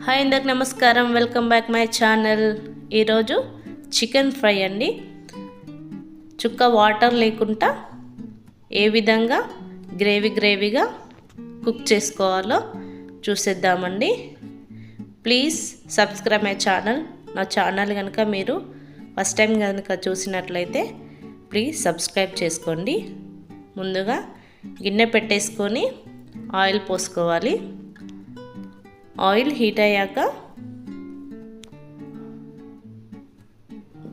Hi అందరికి నమస్కారం, welcome back my channel. ఈరోజు చికెన్ ఫ్రై అండి. చుక్క వాటర్ లేకుండా ఏ విధంగా గ్రేవీగా కుక్ చేసుకోవాలో చూసేద్దామండి. Please subscribe my channel. నా ఛానల్ కనుక మీరు ఫస్ట్ టైం కనుక చూసినట్లయితే ప్లీజ్ సబ్స్క్రైబ్ చేసుకోండి. ముందుగా గిన్నె పెట్టేసుకొని ఆయిల్ పోసుకోవాలి. ఆయిల్ హీట్ అయ్యాక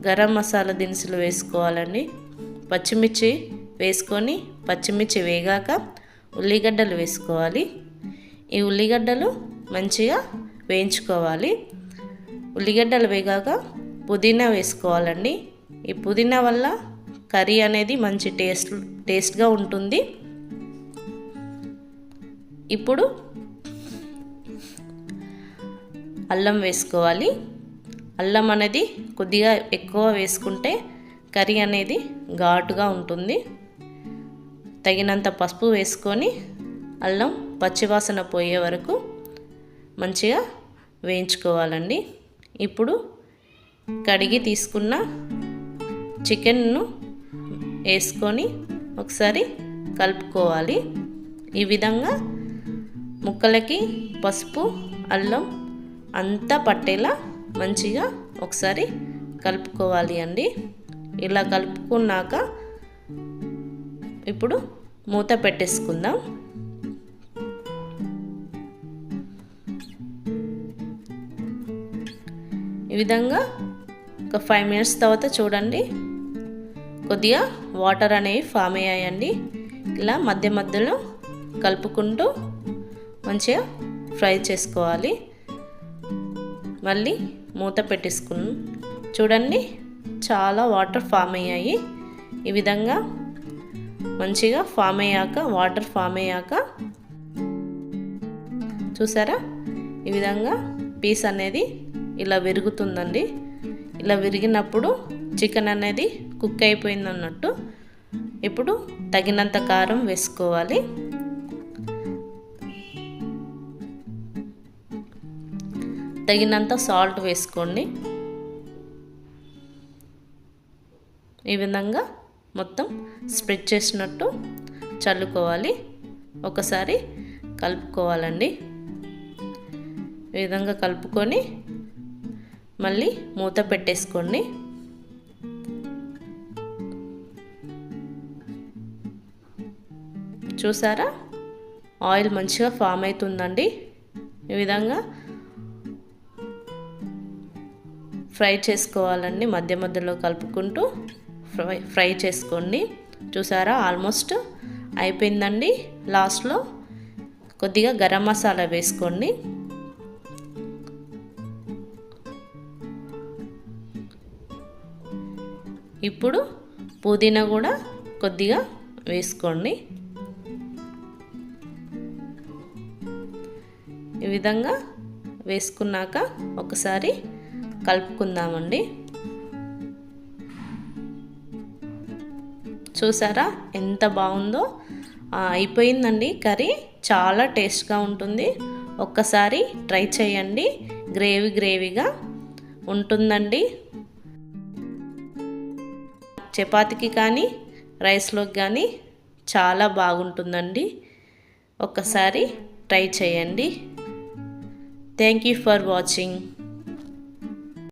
గరం మసాలా దినుసులు వేసుకోవాలండి. పచ్చిమిర్చి వేసుకొని పచ్చిమిర్చి వేగాక ఉల్లిగడ్డలు వేసుకోవాలి. ఈ ఉల్లిగడ్డలు మంచిగా వేయించుకోవాలి. ఉల్లిగడ్డలు వేగాక పుదీనా వేసుకోవాలండి. ఈ పుదీనా వల్ల కర్రీ అనేది మంచి టేస్ట్గా ఉంటుంది. ఇప్పుడు అల్లం వేసుకోవాలి. అల్లం అనేది కొద్దిగా ఎక్కువ వేసుకుంటే కర్రీ అనేది ఘాటుగా ఉంటుంది. తగినంత పసుపు వేసుకొని అల్లం పచ్చివాసన పోయే వరకు మంచిగా వేయించుకోవాలండి. ఇప్పుడు కడిగి తీసుకున్న చికెన్ను వేసుకొని ఒకసారి కలుపుకోవాలి. ఈ విధంగా ముక్కలకి పసుపు అల్లం అంతా పట్టేలా మంచిగా ఒకసారి కలుపుకోవాలి అండి. ఇలా కలుపుకున్నాక ఇప్పుడు మూత పెట్టేసుకుందాం. ఈ విధంగా ఒక 5 మినిట్స్ తర్వాత చూడండి, కొద్దిగా వాటర్ అనేవి ఫామ్ అయ్యాయండి. ఇలా మధ్య మధ్యలో కలుపుకుంటూ మంచిగా ఫ్రై చేసుకోవాలి. మళ్ళీ మూత పెట్టేసుకుని చూడండి, చాలా వాటర్ ఫామ్ అయ్యాయి. ఈ విధంగా మంచిగా ఫామ్ అయ్యాక వాటర్ ఫామ్ అయ్యాక చూసారా, ఈ విధంగా పీస్ అనేది ఇలా విరుగుతుందండి. ఇలా విరిగినప్పుడు చికెన్ అనేది కుక్ అయిపోయింది అన్నట్టు. ఇప్పుడు తగినంత కారం వేసుకోవాలి. తగినంత సాల్ట్ వేసుకోండి. ఈ విధంగా మొత్తం స్ప్రెడ్ చేసినట్టు చల్లుకోవాలి. ఒకసారి కలుపుకోవాలండి. ఈ విధంగా కలుపుకొని మళ్ళీ మూత పెట్టేసుకోండి. చూసారా, ఆయిల్ మంచిగా ఫామ్ అవుతుందండి. ఈ విధంగా ఫ్రై చేసుకోవాలండి. మధ్య మధ్యలో కలుపుకుంటూ ఫ్రై చేసుకోండి. చూసారా, ఆల్మోస్ట్ అయిపోయిందండి. లాస్ట్లో కొద్దిగా గరం మసాలా వేసుకోండి. ఇప్పుడు పుదీనా కూడా కొద్దిగా వేసుకోండి. ఈ విధంగా వేసుకున్నాక ఒకసారి కలుపుకుందామండి. చూసారా ఎంత బాగుందో, అయిపోయిందండి కర్రీ. చాలా టేస్ట్గా ఉంటుంది. ఒక్కసారి ట్రై చేయండి. గ్రేవీగా ఉంటుందండి. చపాతీకి కానీ రైస్లోకి కానీ చాలా బాగుంటుందండి. ఒక్కసారి ట్రై చేయండి. Thank you for watching.